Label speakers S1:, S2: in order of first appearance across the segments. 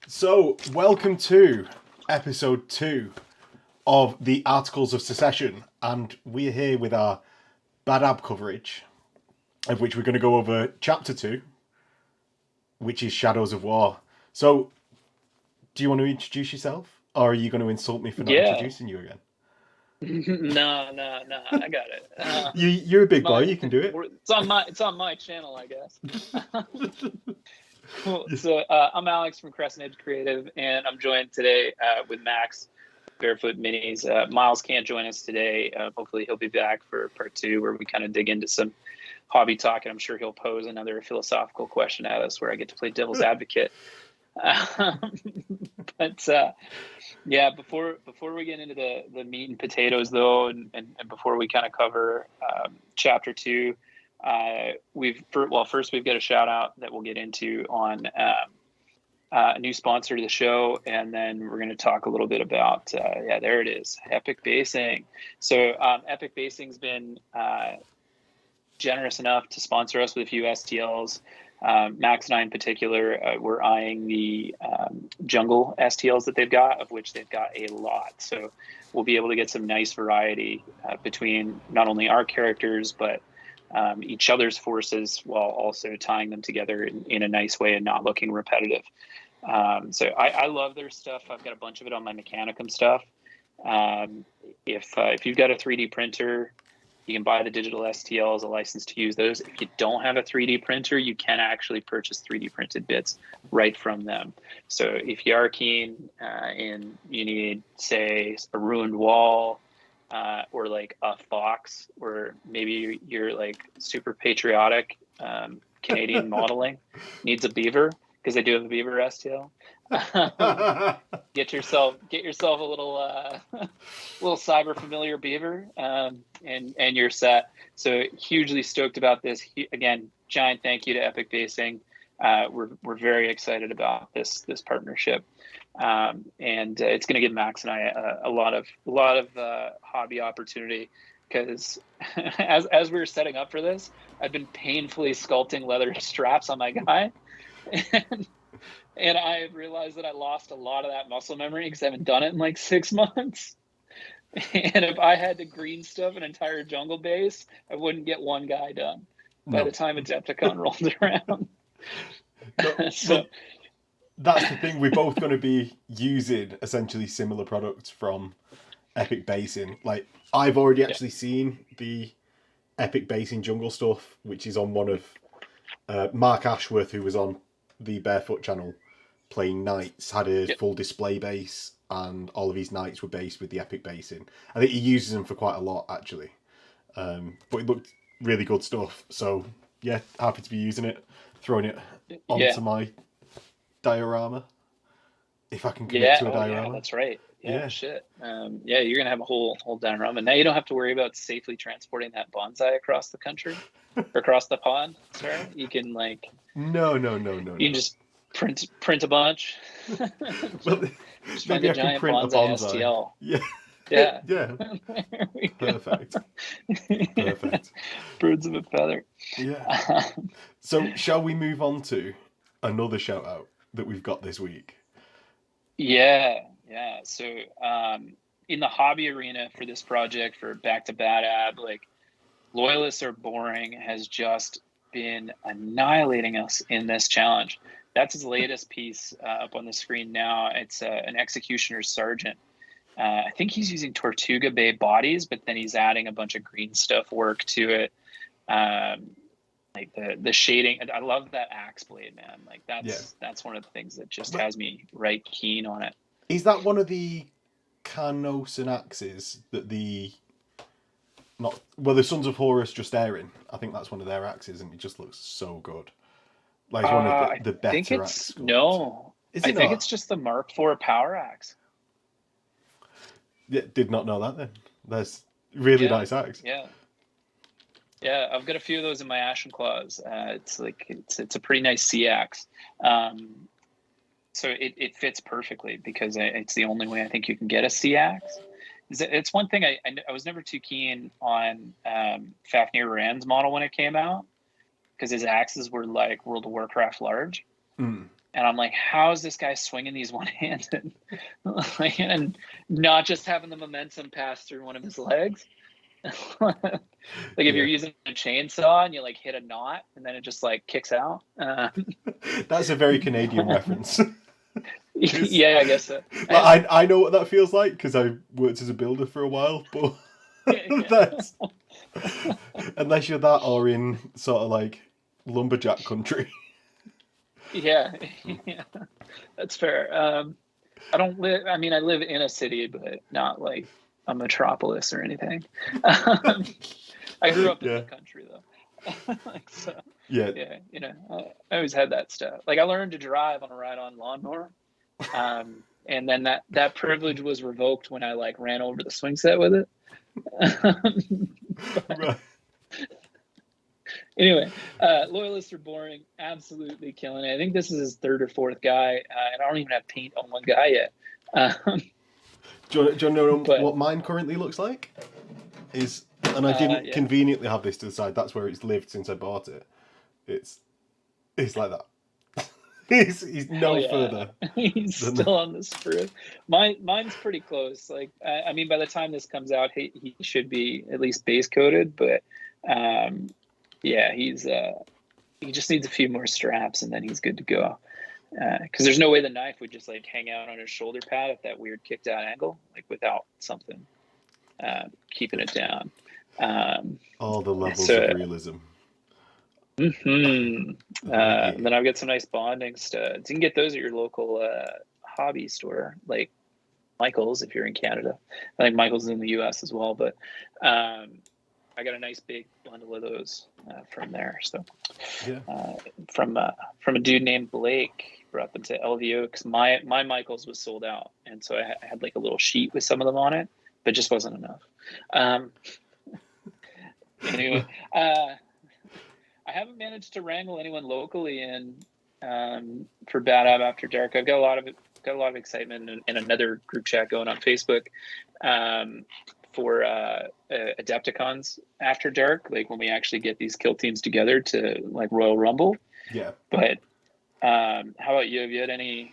S1: So, welcome to episode 2 of the Articles of Secession, and we're here with our Badab coverage, of which we're going to go over chapter 2, which is Shadows of War. So, do you want to introduce yourself, or are you going to insult me for not
S2: Yeah.
S1: introducing you again?
S2: No. I got it.
S1: You're a
S2: It's
S1: big boy,
S2: my,
S1: you can do it.
S2: it's on my channel, I guess. Cool. So I'm Alex from Crescent Edge Creative, and I'm joined today with Max, Barefoot Minis. Miles can't join us today. Hopefully, he'll be back for part 2, where we kind of dig into some hobby talk, and I'm sure he'll pose another philosophical question at us, where I get to play devil's advocate. Um, but yeah, before we get into the meat and potatoes, though, and before we kind of cover chapter 2, first we've got a shout out that we'll get into on a new sponsor to the show, and then we're going to talk a little bit about there it is, Epic Basing. So Epic Basing's been generous enough to sponsor us with a few STLs. Max and I in particular, we're eyeing the jungle STLs that they've got, of which they've got a lot. So we'll be able to get some nice variety between not only our characters, but each other's forces, while also tying them together in a nice way and not looking repetitive. So I love their stuff. I've got a bunch of it on my Mechanicum stuff. If you've got a 3D printer, you can buy the digital STL as a license to use those. If you don't have a 3D printer, you can actually purchase 3D printed bits right from them. So if you are keen and you need, say, a ruined wall or like a fox, or maybe you're like super patriotic Canadian modeling, needs a beaver, because they do have a beaver STL. Get yourself a little cyber familiar beaver, and you're set. So hugely stoked about this. Again, giant thank you to Epic Basing. We're very excited about this partnership, and it's going to give Max and I a lot of hobby opportunity, because as we were setting up for this, I've been painfully sculpting leather straps on my guy. And I realized that I lost a lot of that muscle memory because I haven't done it in like 6 months. And if I had to green stuff an entire jungle base, I wouldn't get one guy done by
S1: No,
S2: the time Adepticon rolled around.
S1: no,
S2: So
S1: but that's the thing. We're both going to be using essentially similar products from Epic Basing. Like, I've already
S2: yeah,
S1: actually seen the Epic Basing jungle stuff, which is on one of Mark Ashworth, who was on the Barefoot channel playing knights, had a
S2: yeah,
S1: full display base, and all of his knights were based with the Epic Basing. I think he uses them for quite a lot, actually. But it looked really good stuff. So, yeah, happy to be using it, throwing it
S2: yeah,
S1: onto my diorama, if I can commit
S2: yeah.
S1: to a
S2: Oh, yeah,
S1: diorama.
S2: that's right. Yeah,
S1: Yeah.
S2: shit. Yeah, you're gonna have a whole diorama. Now you don't have to worry about safely transporting that bonsai across the country, or across the pond. Sorry, you can like
S1: No, no, no, no,
S2: you can
S1: no.
S2: just print a bunch.
S1: Well,
S2: Just find
S1: maybe
S2: a
S1: I can
S2: giant
S1: print a
S2: bonsai
S1: bonsai.
S2: STL.
S1: Yeah.
S2: Yeah.
S1: Yeah.
S2: There we
S1: Perfect.
S2: go.
S1: Perfect.
S2: Birds of a feather.
S1: Yeah. So, shall we move on to another shout out that we've got this week?
S2: Yeah. So in the hobby arena for this project, for Back to Badab, like, loyalists are boring has just been annihilating us in this challenge. That's his latest piece up on the screen now. It's an executioner's sergeant. I think he's using Tortuga Bay bodies, but then he's adding a bunch of green stuff work to it. Um, like the shading. I love that axe blade, man. Like
S1: Yeah.
S2: that's one of the things that just
S1: But
S2: has me right keen on it.
S1: is that one of the Carnosan axes that not well, the Sons of Horus just airing? I think that's one of their axes, and it just looks so good. Like, it's one of
S2: I
S1: the
S2: think
S1: better axe
S2: it's
S1: sculpts.
S2: no.
S1: Is
S2: I
S1: it
S2: think
S1: not?
S2: it's just the Mark IV power axe.
S1: Yeah, did not know that then. That's really
S2: Yeah,
S1: nice axe.
S2: yeah, yeah. I've got a few of those in my Ashen Claws. It's a pretty nice sea axe. Um, so it fits perfectly, because it's the only way I think you can get a sea axe. It's one thing I was never too keen on Fafnir Rand's model when it came out, because his axes were like World of Warcraft large.
S1: Mm.
S2: And I'm like, how is this guy swinging these one-handed? Like, and not just having the momentum pass through one of his legs. Like if you're using a chainsaw and you like hit a knot and then it just like kicks out.
S1: That's a very Canadian reference.
S2: Yeah, I guess so.
S1: Like, I know what that feels like because I worked as a builder for a while, but that's, unless you're that or in sort of like lumberjack country.
S2: Yeah, that's fair. I don't live. I mean, I live in a city, but not like a metropolis or anything. I grew up in the country though. Like, so, yeah, you know, I always had that stuff. Like I learned to drive on a ride-on lawnmower, and then that privilege was revoked when I like ran over the swing set with it.
S1: Right.
S2: Anyway, Loyalists Are Boring, absolutely killing it. I think this is his third or fourth guy, and I don't even have paint on one guy yet.
S1: Do you know what mine currently looks like? And I didn't conveniently have this to the side. That's where it's lived since I bought it. It's like that. he's no further.
S2: He's still on the sprue. Mine's pretty close. Like I mean, by the time this comes out, he should be at least base coated, but yeah, he just needs a few more straps and then he's good to go. Because there's no way the knife would just like hang out on his shoulder pad at that weird kicked out angle, like without something keeping it down.
S1: All the levels of realism.
S2: And then I've got some nice bonding studs. You can get those at your local hobby store, like Michael's if you're in Canada. I think Michael's in the US as well, but I got a nice big bundle of those from there. So from a dude named Blake, brought them to LVO because my Michael's was sold out, and so I had like a little sheet with some of them on it, but just wasn't enough. Anyway, I haven't managed to wrangle anyone locally in for Badab After Dark. I've got a lot of excitement in another group chat going on Facebook for Adepticons After Dark, like when we actually get these kill teams together to like Royal Rumble.
S1: Yeah.
S2: But how about you? Have you had any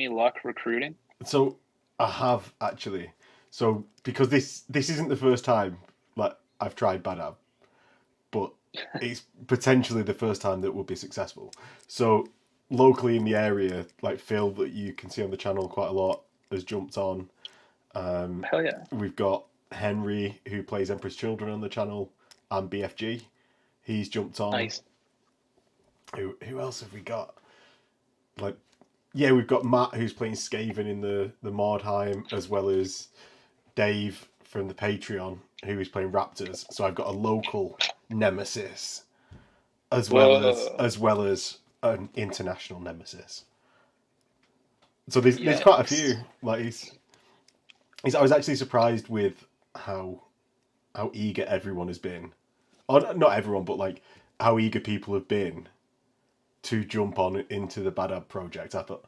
S2: luck recruiting?
S1: So I have actually. So because this isn't the first time like I've tried Badab, but it's potentially the first time that will be successful. So locally in the area, like Phil, that you can see on the channel quite a lot, has jumped on.
S2: Hell yeah.
S1: We've got Henry, who plays Emperor's Children on the channel, and BFG. He's jumped on.
S2: Nice.
S1: Who else have we got? Like, yeah, we've got Matt, who's playing Skaven in the Mordheim, as well as Dave from the Patreon, who is playing Raptors. So I've got a local nemesis, as well as an international nemesis. So there's quite a few. Like I was actually surprised with how eager everyone has been. Or not everyone, but like how eager people have been to jump on into the Badab project. I thought,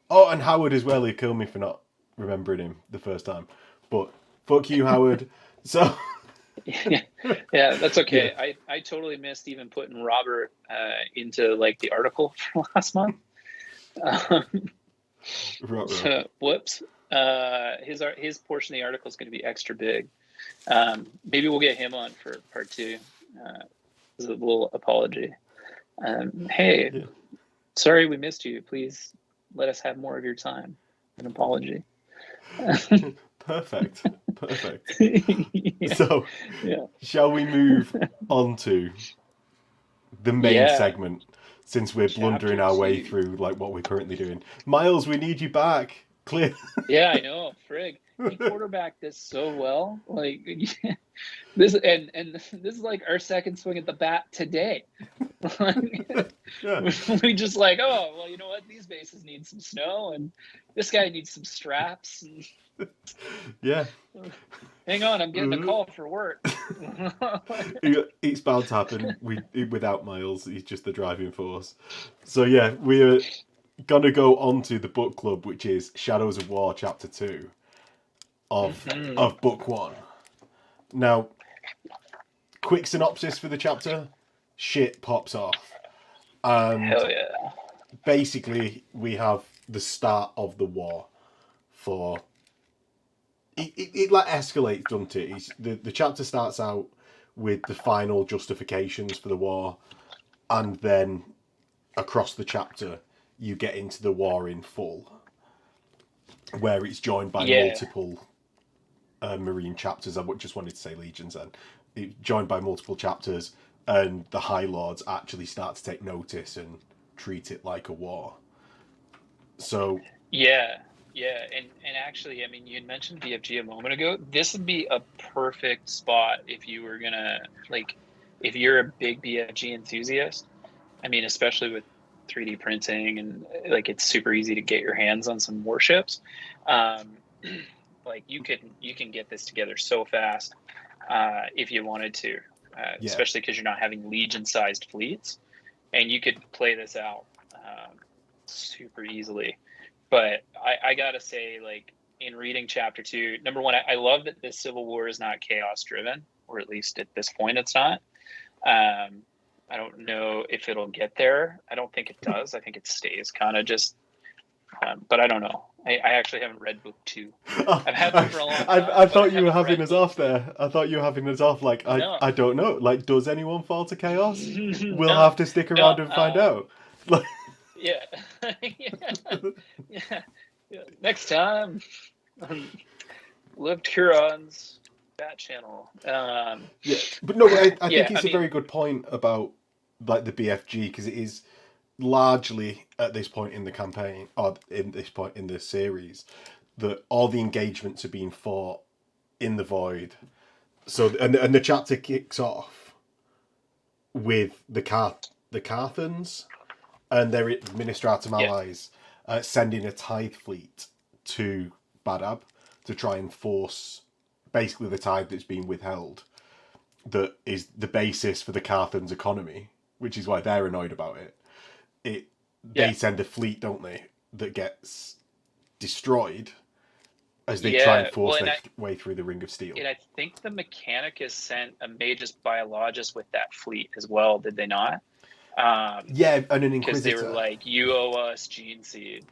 S1: and Howard as well. He killed me for not remembering him the first time. But fuck you, Howard. So
S2: yeah, that's okay. Yeah. I totally missed even putting Robert into like the article from last month. So, whoops. His portion of the article is going to be extra big. Maybe we'll get him on for part 2 as a little apology. Hey, sorry we missed you. Please let us have more of your time. An apology.
S1: Perfect. So, shall we move on to the main segment? Since we're blundering our way through like what we're currently doing, Miles, we need you back. Clear.
S2: Yeah, I know. Frig, he quarterbacked this so well. Like this, and this is like our second swing at the bat today. We just like, oh well, you know what? These bases need some snow, and this guy needs some straps. And...
S1: Yeah.
S2: Hang on, I'm getting a call for work.
S1: It's bound to happen. Without Miles, he's just the driving force. So yeah, we're gonna go on to the book club, which is Shadows of War, Chapter 2 of Book 1. Now, quick synopsis for the chapter: shit pops off. And
S2: hell yeah!
S1: basically we have the start of the war for it like escalates, doesn't it? The chapter starts out with the final justifications for the war, and then across the chapter you get into the war in full, where it's joined by
S2: Yeah.
S1: multiple marine chapters. I just wanted to say legions, and it's joined by multiple chapters, and the High Lords actually start to take notice and treat it like a war. So
S2: Yeah, and actually, I mean, you had mentioned BFG a moment ago. This would be a perfect spot if you were gonna like, if you're a big BFG enthusiast. I mean, especially with 3D printing and like it's super easy to get your hands on some warships. Um, like you can get this together so fast if you wanted to, especially because you're not having legion-sized fleets, and you could play this out super easily. But I gotta say, like in reading chapter 2, number one, I love that this Civil War is not chaos driven, or at least at this point it's not. I don't know if it'll get there. I don't think it does. I think it stays kind of just, but I don't know. I actually haven't read book 2. I've had them for a long time.
S1: I thought you were having us off there. I thought you were having us off. Like
S2: No.
S1: I don't know. Like, does anyone fall to chaos? We'll
S2: No.
S1: have to stick around and find out.
S2: Yeah. Yeah. Next time, Lived Huron's Bat Channel.
S1: Yeah, but no, I
S2: Yeah,
S1: think it's a very good point about like the BFG, because it is largely at this point in the campaign, or in this point in the series, that all the engagements are being fought in the void. So and the chapter kicks off with the Carthans and their Administratum allies sending a tithe fleet to Badab to try and force basically the tithe that's been withheld, that is the basis for the Carthans' economy, which is why they're annoyed about it. They send a fleet, don't they, that gets destroyed as they try and force their way through the Ring of Steel.
S2: And I think the Mechanicus sent a Magus Biologus with that fleet as well, did they not?
S1: Yeah, and an Inquisitor.
S2: Because they were like, you owe us Gene Seed.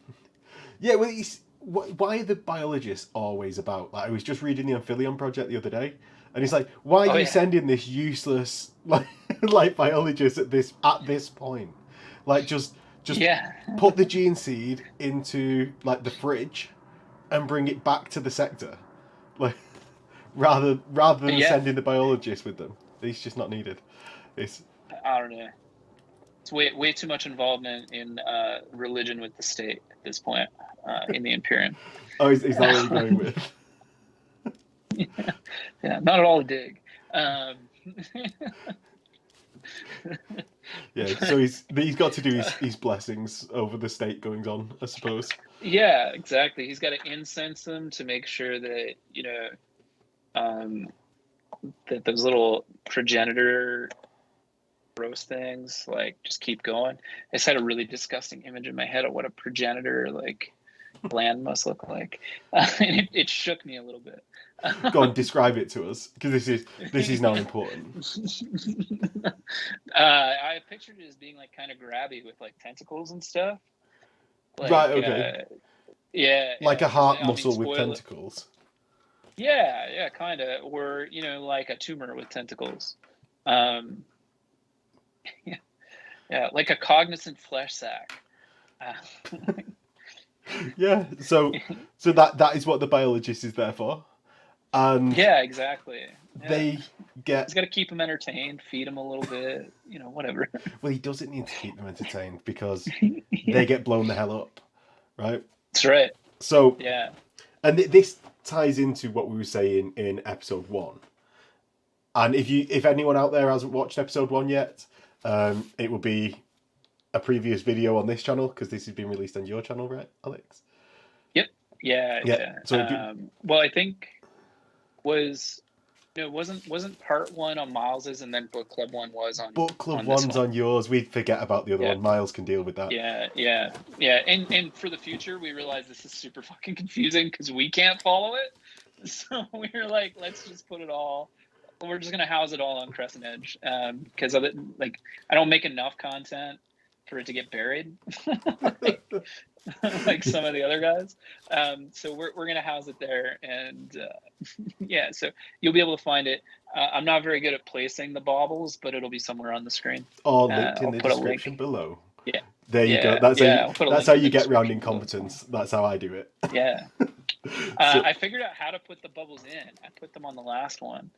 S1: Yeah, well, why are the biologists always about? Like, I was just reading the Amphileon Project the other day, and he's like, why are you sending this useless like biologist at this point? Like, just put the Gene Seed into like the fridge and bring it back to the sector, like rather than sending the biologist with them. It's just not needed.
S2: I don't know. It's way too much involvement in religion with the state at this point in the Imperium.
S1: Oh, is that what you're going with?
S2: Yeah, not at all a dig.
S1: Yeah, so he's got to do his blessings over the state goings on, I suppose.
S2: Yeah, exactly. He's got to incense them to make sure that that those little progenitor gross things like just keep going. I just had a really disgusting image in my head of what a progenitor like gland must look like, and it shook me a little bit.
S1: Go on, describe it to us, because this is now important.
S2: I pictured it as being like kind of grabby with like tentacles and stuff. Like,
S1: right. Okay. Like a heart muscle with tentacles.
S2: Yeah, kind of, or like a tumor with tentacles. Yeah, like a cognizant flesh sac.
S1: Yeah, so that is what the biologist is there for, and
S2: yeah, exactly. Yeah.
S1: He's
S2: got to keep them entertained, feed them a little bit, whatever.
S1: Well, he doesn't need to keep them entertained because they get blown the hell up, right?
S2: That's right.
S1: So
S2: yeah,
S1: and this ties into what we were saying in episode 1. And if anyone out there hasn't watched episode 1 yet, it will be a previous video on this channel, because this has been released on your channel, right, Alex?
S2: Yep. Yeah. So well, I think wasn't part 1 on Miles's, and then book club 1 was on
S1: book club 1's on yours. We'd forget about the other one. Miles can deal with that.
S2: Yeah. And for the future, we realized this is super fucking confusing because we can't follow it. So we were like, let's just put it all. We're just gonna house it all on Crescent Edge because of it. Like, I don't make enough content for it to get buried, like, like some of the other guys. So we're gonna house it there, and yeah, so you'll be able to find it. I'm not very good at placing the baubles, but it'll be somewhere on the screen.
S1: Or linked in
S2: I'll
S1: the
S2: put a
S1: description
S2: link.
S1: below.
S2: Yeah.
S1: There you go.
S2: Yeah,
S1: That's
S2: yeah,
S1: how
S2: I'll put a
S1: that's
S2: link
S1: how
S2: in
S1: you
S2: the
S1: get around
S2: description below.
S1: incompetence. That's how I do it.
S2: Yeah.
S1: So-
S2: I figured out how to put the bubbles in. I put them on the last one.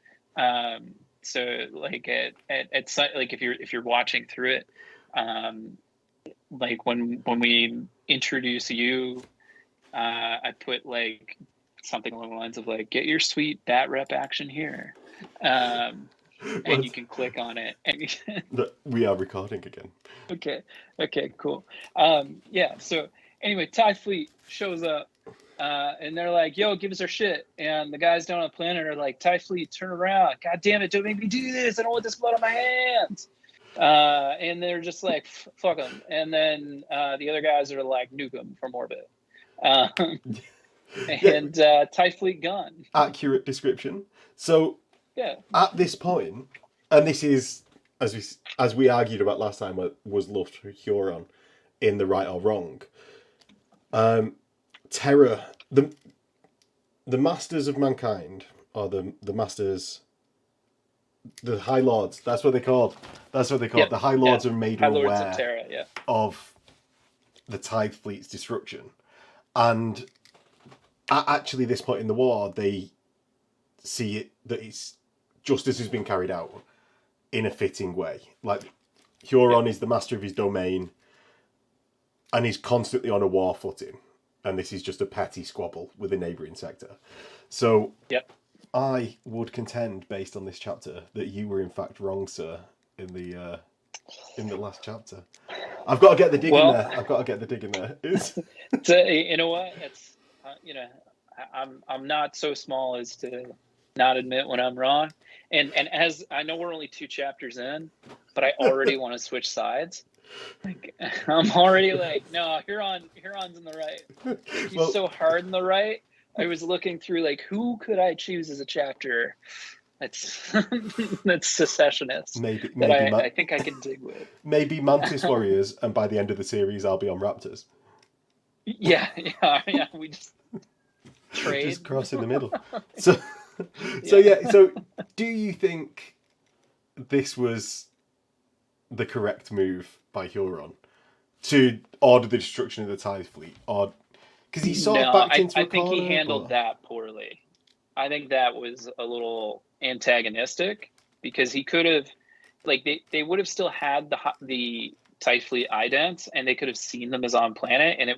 S2: So like like if you're watching through it, like when we introduce you, I put like something along the lines of like, get your sweet bat rep action here, and
S1: Well,
S2: you can click on it. And
S1: we are recording again.
S2: Okay, cool. Yeah. So anyway, TIE Fleet shows up. And they're like, yo, give us our shit. And the guys down on the planet are like, TIE Fleet, turn around. God damn it, don't make me do this. I don't want this blood on my hands. And they're just like, fuck them. And then the other guys are like, nuke them from orbit. And TIE Fleet gun.
S1: Accurate description. So
S2: Yeah.
S1: at this point, and this is, as we argued about last time, was Luft Huron in the right or wrong. Terror, the masters of mankind, or the masters, the High Lords. That's what they're called.
S2: Yep.
S1: The High Lords are made
S2: High Lords
S1: aware
S2: of Terra, yeah.
S1: of the TIE Fleet's destruction, and at actually this point in the war, they see it that it's justice has been carried out in a fitting way. Like Huron is the master of his domain, and he's constantly on a war footing. And this is just a petty squabble with a neighbouring sector. So I would contend, based on this chapter, that you were in fact wrong, sir, in the last chapter. I've got to get the dig in there.
S2: You know what? It's I'm not so small as to not admit when I'm wrong. And as I know, we're only 2 chapters in, but I already want to switch sides. Like, I'm already like, no, Huron's in the right. He's so hard in the right. I was looking through like, who could I choose as a chapter that's secessionist? I think I can dig with.
S1: Maybe Mantis Warriors, and by the end of the series, I'll be on Raptors.
S2: Yeah. We just trade,
S1: just cross in the middle. So do you think this was the correct move by Huron to order the destruction of the TIE Fleet, or because he sort of backed into a corner?
S2: I think he handled that poorly. I think that was a little antagonistic, because he could have, like, they would have still had the TIE Fleet idents, and they could have seen them as on planet, and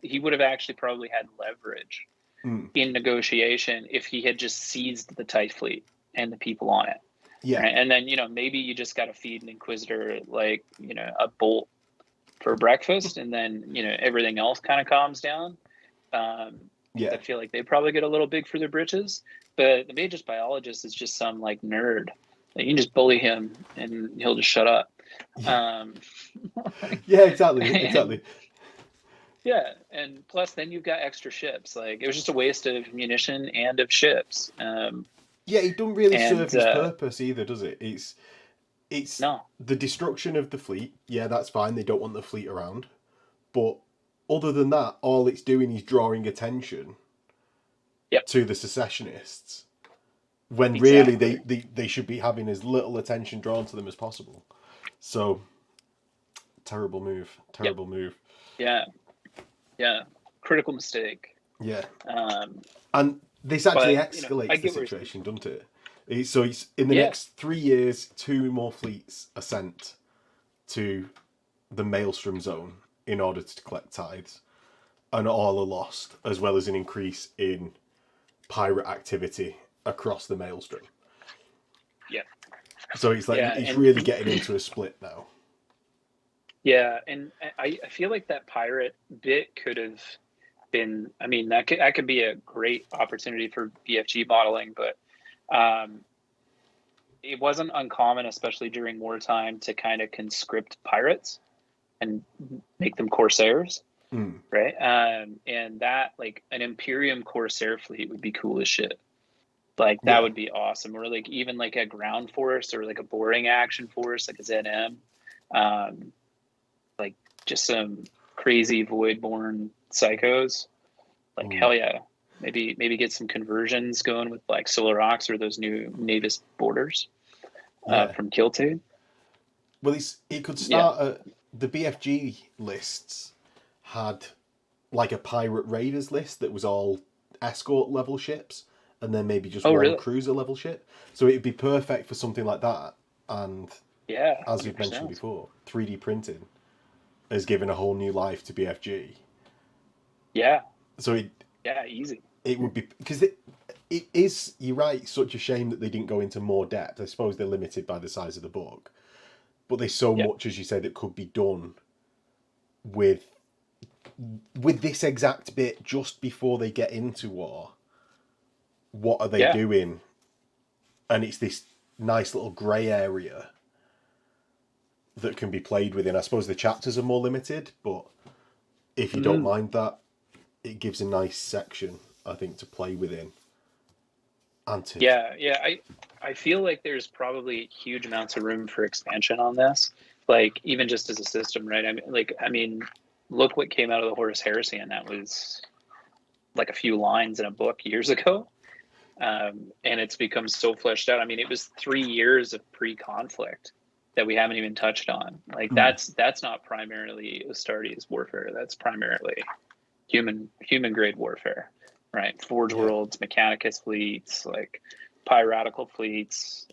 S2: he would have actually probably had leverage in negotiation if he had just seized the TIE Fleet and the people on it.
S1: Yeah.
S2: Right? And then, maybe you just got to feed an Inquisitor, like, a bolt for breakfast, and then, everything else kind of calms down. I feel like they probably get a little big for their britches, but the Magus Biologist is just some, like, nerd. Like, you can just bully him and he'll just shut up.
S1: Yeah, exactly.
S2: Yeah, and plus then you've got extra ships. Like, it was just a waste of munition and of ships.
S1: Yeah, it doesn't really serve his purpose either, does it? It's the destruction of the fleet. Yeah, that's fine. They don't want the fleet around. But other than that, all it's doing is drawing attention to the secessionists. When really they should be having as little attention drawn to them as possible. So, terrible move.
S2: Yeah. Critical mistake.
S1: Yeah. And this actually escalates the situation, doesn't it? It's in the next 3 years, 2 more fleets are sent to the Maelstrom Zone in order to collect tithes, and all are lost, as well as an increase in pirate activity across the Maelstrom.
S2: Yeah.
S1: So it's like it's really getting into a split now.
S2: Yeah, and I feel like that pirate bit could have been, I mean, that could be a great opportunity for BFG modeling, but it wasn't uncommon, especially during wartime, to kind of conscript pirates and make them corsairs, right? And that, like, an Imperium Corsair fleet would be cool as shit. Like, that would be awesome. Or like even like a ground force, or like a boarding action force, like a ZM. Like, just some crazy void-born psychos. Like hell yeah, maybe get some conversions going with like Solar Ox or those new Navis borders from Kiltude.
S1: Well, it could start at the BFG lists had like a pirate raiders list that was all escort level ships, and then maybe just one
S2: really?
S1: cruiser level ship. So it'd be perfect for something like that. And
S2: Yeah,
S1: as
S2: 100%.
S1: you've mentioned before, 3D printing has given a whole new life to BFG.
S2: Yeah.
S1: So
S2: easy.
S1: It would be because it is. You're right. Such a shame that they didn't go into more depth. I suppose they're limited by the size of the book, but there's so much, as you say, that could be done with this exact bit just before they get into war. What are they doing? And it's this nice little grey area that can be played within. I suppose the chapters are more limited, but if you don't mind that, it gives a nice section, I think, to play within.
S2: I feel like there's probably huge amounts of room for expansion on this, like even just as a system, right? I mean, look what came out of the Horus Heresy, and that was like a few lines in a book years ago, and it's become so fleshed out. I mean, it was 3 years of pre-conflict that we haven't even touched on. Like that's not primarily Astartes warfare. That's primarily human grade warfare. Right, Forge Worlds, Mechanicus fleets, like piratical fleets,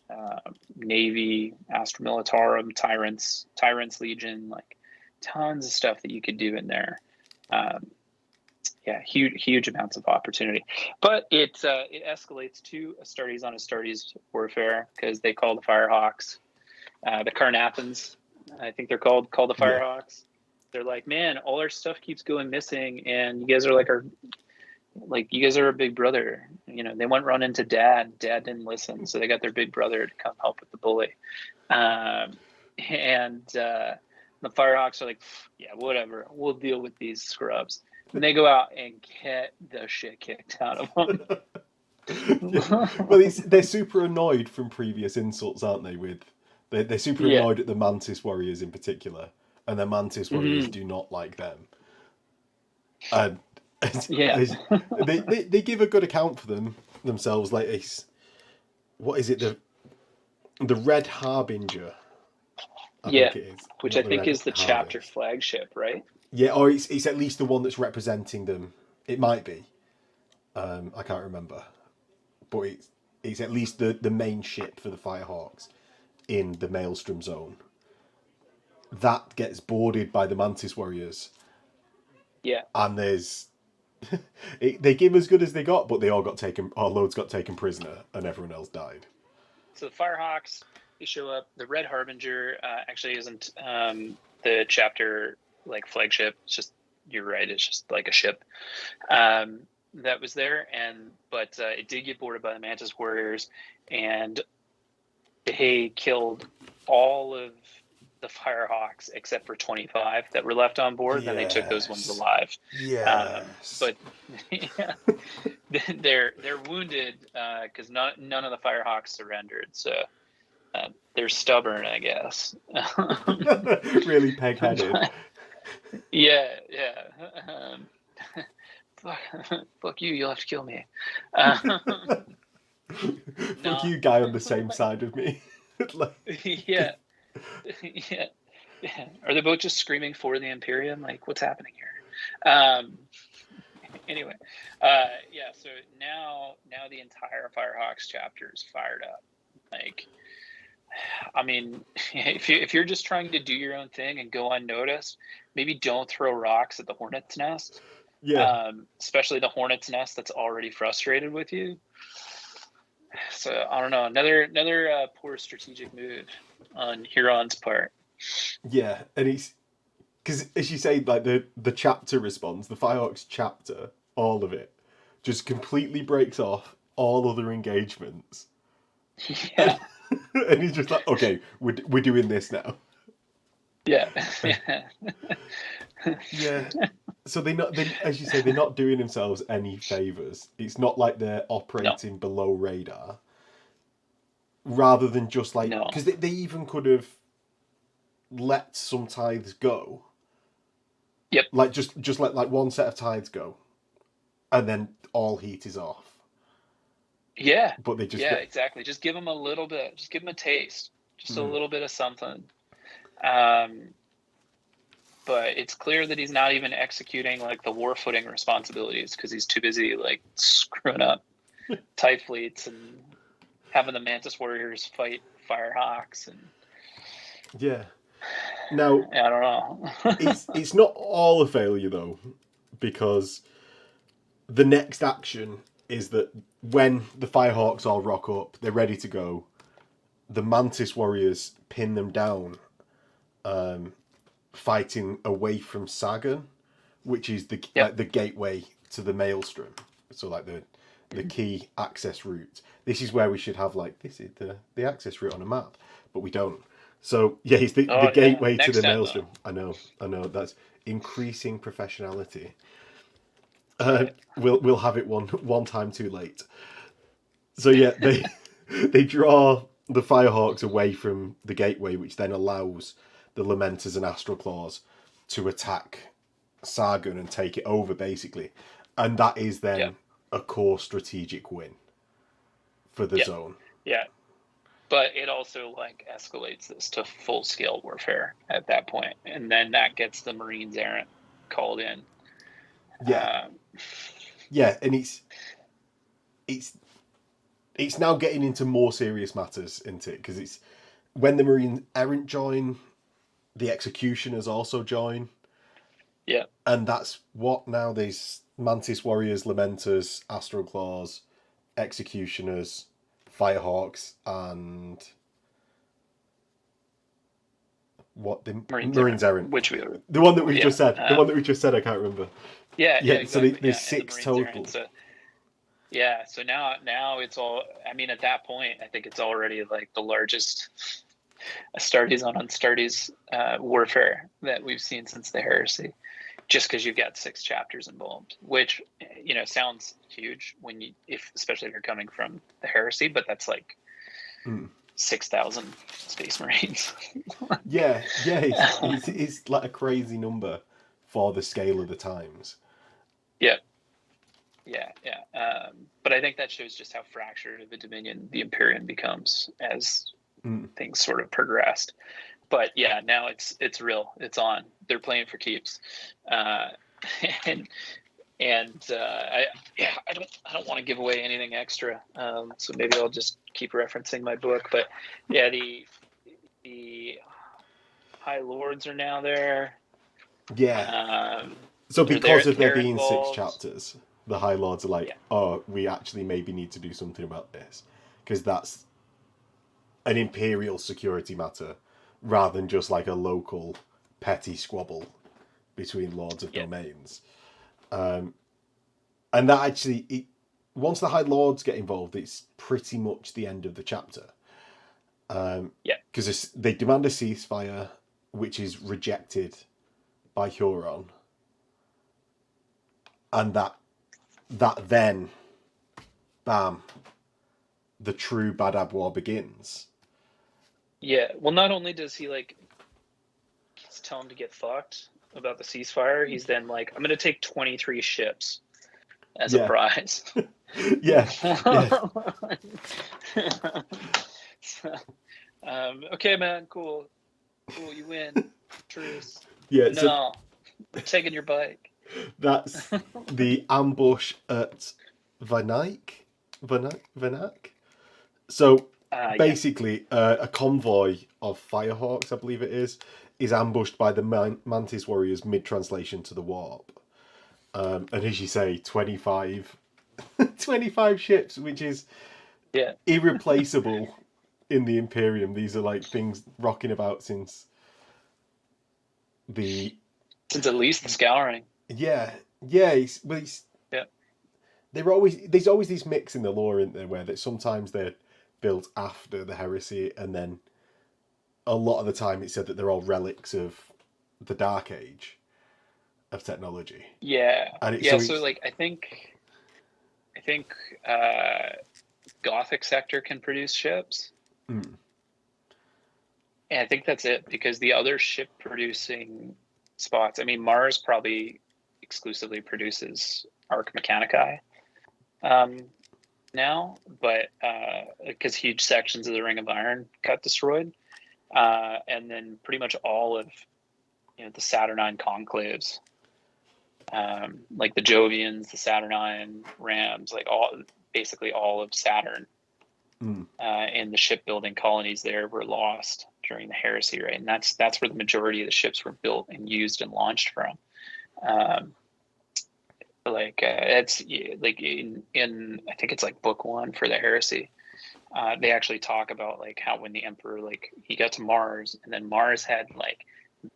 S2: Navy, Astra Militarum, Tyrants Legion, like tons of stuff that you could do in there. Huge amounts of opportunity, but it escalates to Astartes on Astartes warfare because they call the Firehawks, the Carnathans, I think they're called the Firehawks. They're like, man, all our stuff keeps going missing, and you guys are you guys are a big brother. You know, they went run into dad didn't listen, so they got their big brother to come help with the bully. And the Firehawks are like, yeah, whatever, we'll deal with these scrubs. And they go out and get the shit kicked out of them.
S1: Well, they're super annoyed from previous insults, aren't they? They're super annoyed at the Mantis Warriors in particular, and the Mantis Warriors do not like them. And they give a good account for themselves. Like, what is it? The Red Harbinger. I think it is.
S2: Which I think is the chapter flagship, right?
S1: Yeah, or it's at least the one that's representing them. It might be. I can't remember, but it's at least the main ship for the Firehawks in the Maelstrom Zone. That gets boarded by the Mantis Warriors.
S2: Yeah,
S1: and there's. They give as good as they got, but they all got taken. Or loads got taken prisoner, and everyone else died.
S2: So the Firehawks, they show up. The Red Harbinger actually isn't the chapter like flagship. It's just, you're right, it's just like a ship that was there, but it did get boarded by the Mantis Warriors, and they killed all of the Firehawks except for 25 that were left on board. Then they took those ones alive. But they're wounded because none of the Firehawks surrendered. So they're stubborn, I guess.
S1: Really peg-headed.
S2: Fuck you! You'll have to kill me.
S1: Fuck you, guy on the same side of me.
S2: Yeah. Are they both just screaming for the Imperium? Like, what's happening here? Anyway, so now the entire Firehawks chapter is fired up. Like, I mean, if you're just trying to do your own thing and go unnoticed, maybe don't throw rocks at the Hornet's Nest. Especially the Hornet's Nest that's already frustrated with you. So I don't know, another poor strategic move on Huron's part.
S1: Yeah, and he's because, as you say, like the chapter responds, the Firehawks chapter, all of it, just completely breaks off all other engagements.
S2: Yeah,
S1: and he's just like, okay, we're doing this now.
S2: Yeah.
S1: Yeah. So as you say, they're not doing themselves any favors. It's not like they're operating below radar. Rather than just like, because they even could have let some tithes go
S2: Yep.
S1: Like just let like one set of tides go, and then all heat is off.
S2: Yeah.
S1: But they just
S2: Yeah, exactly. Just give them a little bit. Just give them a taste. Just a little bit of something. But it's clear that he's not even executing like the war footing responsibilities because he's too busy like screwing up TIE fleets and having the Mantis Warriors fight Firehawks and
S1: yeah. Now
S2: I don't know.
S1: it's not all a failure though, because the next action is that when the Firehawks all rock up, they're ready to go. The Mantis Warriors pin them down, fighting away from Sagan, which is the like the gateway to the Maelstrom. So like the key access route. This is where we should have like this is the access route on a map, but we don't. So yeah, he's the gateway to the Maelstrom. Though. I know. That's increasing professionality. We'll have it one time too late. So yeah, they draw the Firehawks away from the gateway, which then allows the Lamenters and Astral Claws to attack Sargon and take it over, basically. And that is then a core strategic win for the zone.
S2: Yeah. But it also like escalates this to full scale warfare at that point. And then that gets the Marines errant called in.
S1: Yeah. Yeah, and it's now getting into more serious matters, isn't it? Because it's when the Marine errant join, the executioners also join.
S2: Yeah.
S1: And that's what now these Mantis Warriors, Lamenters, Astral Claws, Executioners, Firehawks, and what the Marines errant.
S2: Which
S1: the one that we just said. The one that we just said, I can't remember.
S2: Yeah,
S1: exactly. So there's
S2: the
S1: 6 total.
S2: So now it's all. I mean, at that point, I think it's already like the largest Astartes on Astartes warfare that we've seen since the Heresy. Just because you've got 6 chapters involved, which sounds huge especially if you're coming from the Heresy, but that's like 6,000 Space Marines.
S1: yeah, it's like a crazy number for the scale of the times.
S2: Yeah. But I think that shows just how fractured the Dominion, the Imperium becomes as things sort of progressed. But yeah, now it's real. It's on. They're playing for keeps, I don't want to give away anything extra. So maybe I'll just keep referencing my book. But yeah, the High Lords are now there.
S1: Yeah. So because of there being involved. 6 chapters, the High Lords are like, oh, we actually maybe need to do something about this, because that's an imperial security matter, rather than just like a local petty squabble between lords of domains. And that actually, once the High Lords get involved, it's pretty much the end of the chapter. Because they demand a ceasefire, which is rejected by Huron. And that then, bam, the true Badab War begins.
S2: Yeah, well, not only does he tell him to get fucked about the ceasefire, he's then like, I'm going to take 23 ships as a prize.
S1: yeah.
S2: Okay, man, cool, you win. Truce.
S1: Yeah.
S2: No, so, I'm taking your bike.
S1: That's the ambush at Vanak. So basically, a convoy of Firehawks, I believe it is ambushed by the Mantis Warriors mid-translation to the warp. And as you say, 25 ships, which is irreplaceable in the Imperium. These are like things rocking about since
S2: at least the Scouring.
S1: There's always these mix in the lore, isn't there, where that sometimes they're built after the Heresy, and then a lot of the time it's said that they're all relics of the Dark Age of technology.
S2: Yeah, and so I think Gothic Sector can produce ships, and I think that's it, because the other ship producing spots. I mean, Mars probably exclusively produces Arc Mechanici now, but because huge sections of the Ring of Iron got destroyed, and then pretty much all of the Saturnine conclaves, like the Jovians, the Saturnine Rams, like basically all of Saturn, and the shipbuilding colonies there were lost during the heresy, right? And that's where the majority of the ships were built and used and launched from. It's like in I think it's like book 1 for the heresy. They actually talk about like how when the Emperor, like, he got to Mars, and then Mars had like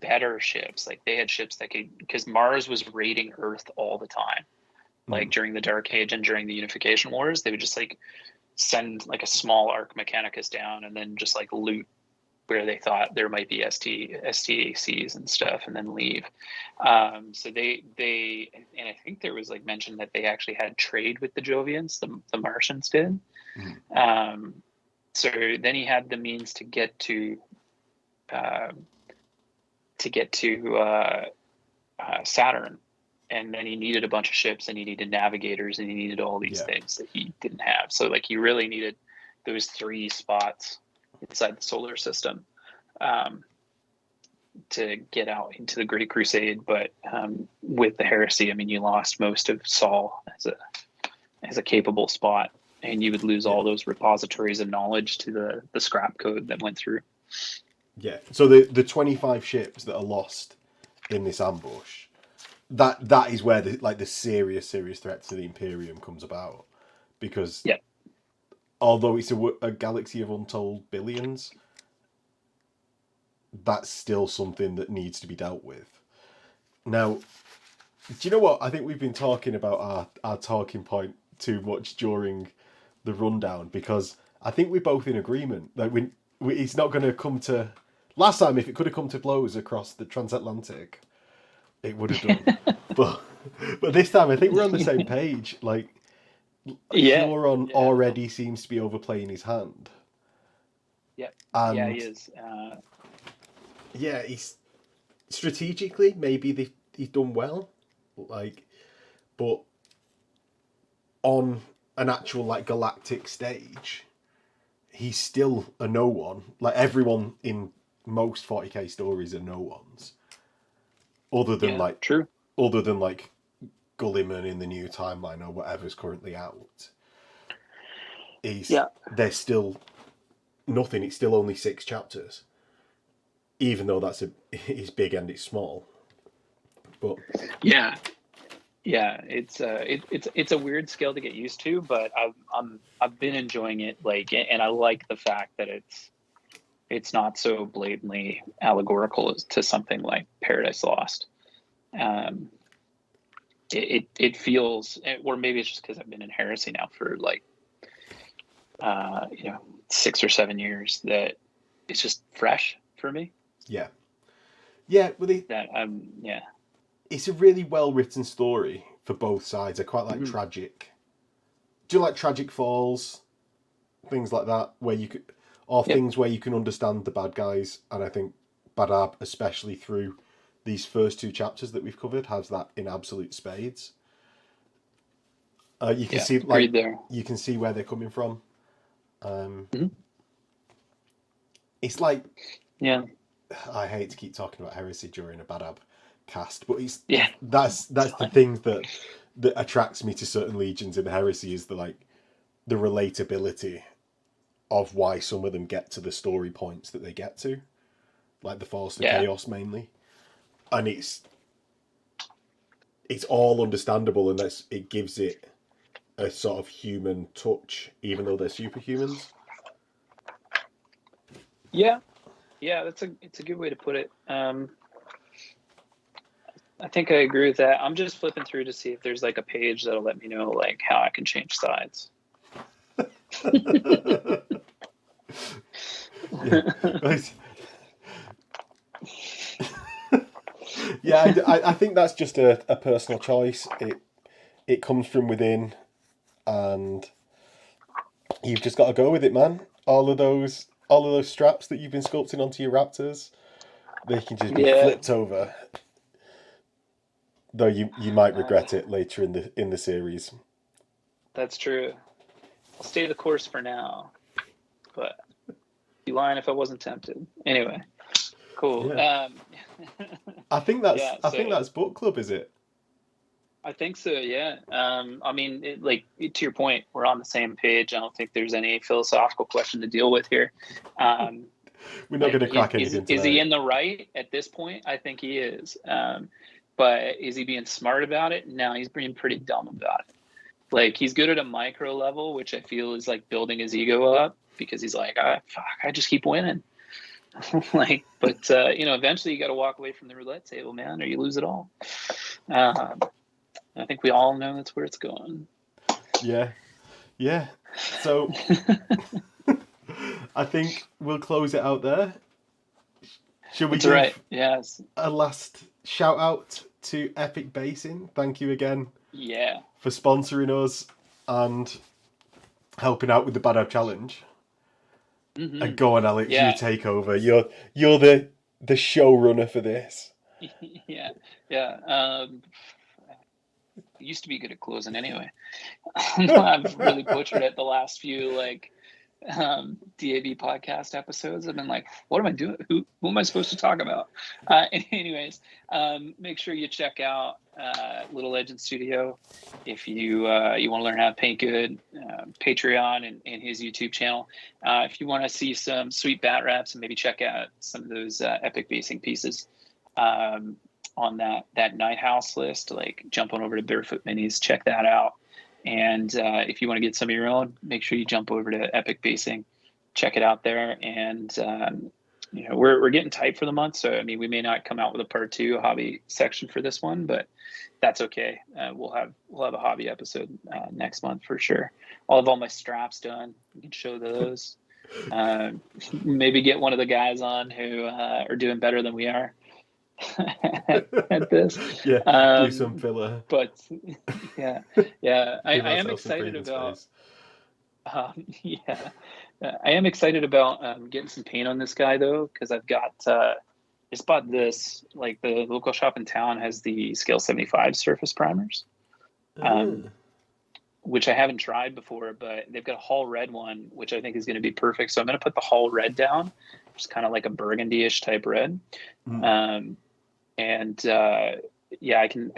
S2: better ships. Like they had ships that could, because Mars was raiding Earth all the time. Like during the Dark Age and during the Unification Wars, they would just like send like a small Arc Mechanicus down and then just like loot where they thought there might be STACs and stuff, and then leave. So they and I think there was like mention that they actually had trade with the Jovians, the Martians did. So then he had the means to get to Saturn, and then he needed a bunch of ships, and he needed navigators, and he needed all these things that he didn't have. So like he really needed those 3 spots inside the solar system to get out into the Great Crusade. But with the heresy, I mean, you lost most of Sol as a capable spot, and you would lose all those repositories of knowledge to the scrap code that went through.
S1: Yeah. So the 25 ships that are lost in this ambush, that is where the serious threat to the Imperium comes about, because although it's a galaxy of untold billions, that's still something that needs to be dealt with. Now, do you know what? I think we've been talking about our talking point too much during the rundown, because I think we're both in agreement that it's not going to come to... Last time, if it could have come to blows across the transatlantic, it would have done. but this time, I think we're on the same page. Like, Huron already seems to be overplaying his hand.
S2: Yeah,
S1: and
S2: he is.
S1: He's strategically, maybe he's done well, but on an actual galactic stage, he's still a no one. Like, everyone in most 40k stories are no ones, other than Gulliman in the new timeline or whatever's currently out. There's still nothing. It's still only 6 chapters, even though it's big and it's small. But
S2: it's a weird scale to get used to, but I've been enjoying it, and I like the fact that it's not so blatantly allegorical to something like Paradise Lost. It feels, or maybe it's just because I've been in heresy now for 6 or 7 years, that it's just fresh for me. It's
S1: a really well written story for both sides. I quite like tragic. Do you like tragic falls, things like that, things where you can understand the bad guys? And I think Badab, especially through these first 2 chapters that we've covered, has that in absolute spades. You can see you can see where they're coming from. It's like, I hate to keep talking about heresy during a Badab cast, but that's the thing that attracts me to certain legions in heresy, is the relatability of why some of them get to the story points that they get to, like the Force to Chaos mainly, and it's all understandable, and it gives it a sort of human touch, even though they're superhumans.
S2: It's a good way to put it. I think I agree with that. I'm just flipping through to see if there's a page that'll let me know how I can change sides.
S1: I think that's just a personal choice. It comes from within, and you've just got to go with it, man. All of those straps that you've been sculpting onto your Raptors, they can just be flipped over. Though you might regret it later in the series.
S2: That's true. I'll stay the course for now, but be lying if I wasn't tempted. Anyway, cool.
S1: Yeah. I think that's book club, is it?
S2: I think so. Yeah. I mean, to your point, we're on the same page. I don't think there's any philosophical question to deal with here.
S1: We're not going to crack anything tonight.
S2: Is he in the right at this point? I think he is. But is he being smart about it? No, he's being pretty dumb about it. Like, he's good at a micro level, which I feel is like building his ego up, because he's like, I just keep winning. But eventually you got to walk away from the roulette table, man, or you lose it all. I think we all know that's where it's going. Yeah. So I think we'll close it out there. Should we give a last shout out to Epic Basing? Thank you again. Yeah. For
S1: sponsoring us and helping out with the Badab Challenge. Mm-hmm. And go on, Alex, you take over. You're the showrunner for this.
S2: Yeah. Used to be good at closing anyway. I've really butchered it the last few DAB podcast episodes. I've been like, what am I doing? Who am I supposed to talk about? Anyways, make sure you check out Little Legend Studio if you want to learn how to paint good. Patreon and his YouTube channel. If you want to see some sweet bat raps, and maybe check out some of those epic basing pieces on that Night House list, like jump on over to Barefoot Minis, check that out. And if you want to get some of your own, make sure you jump over to Epic Basing, check it out there. And we're getting tight for the month, so I mean, we may not come out with a part 2 hobby section for this one, but that's okay. We'll have a hobby episode next month for sure. I'll have all my straps done. You can show those. Maybe get one of the guys on who are doing better than we are at this.
S1: Do some filler.
S2: But I am excited about I am excited about getting some paint on this guy though, because I've got just bought this, like the local shop in town has the scale 75 surface primers, which I haven't tried before, but they've got a Hull red one, which I think is going to be perfect. So I'm going to put the Hull red down, which is kind of like a burgundy-ish type red. I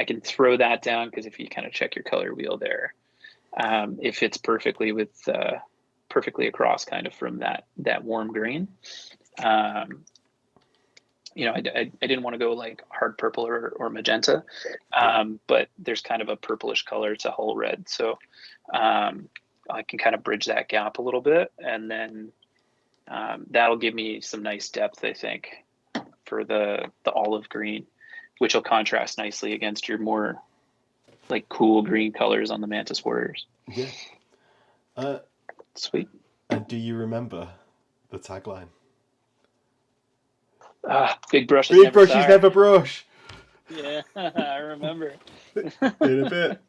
S2: can throw that down, because if you kind of check your color wheel there, it fits perfectly with perfectly across kind of from that warm green. I didn't want to go like hard purple or magenta, but there's kind of a purplish color to Hull red, so I can kind of bridge that gap a little bit, and then that'll give me some nice depth, I think, for the olive green, which will contrast nicely against your more like cool green colors on the Mantis Warriors.
S1: Yeah.
S2: Sweet.
S1: And do you remember the tagline?
S2: Big brushes
S1: never brush.
S2: Yeah, I remember.
S1: In a bit.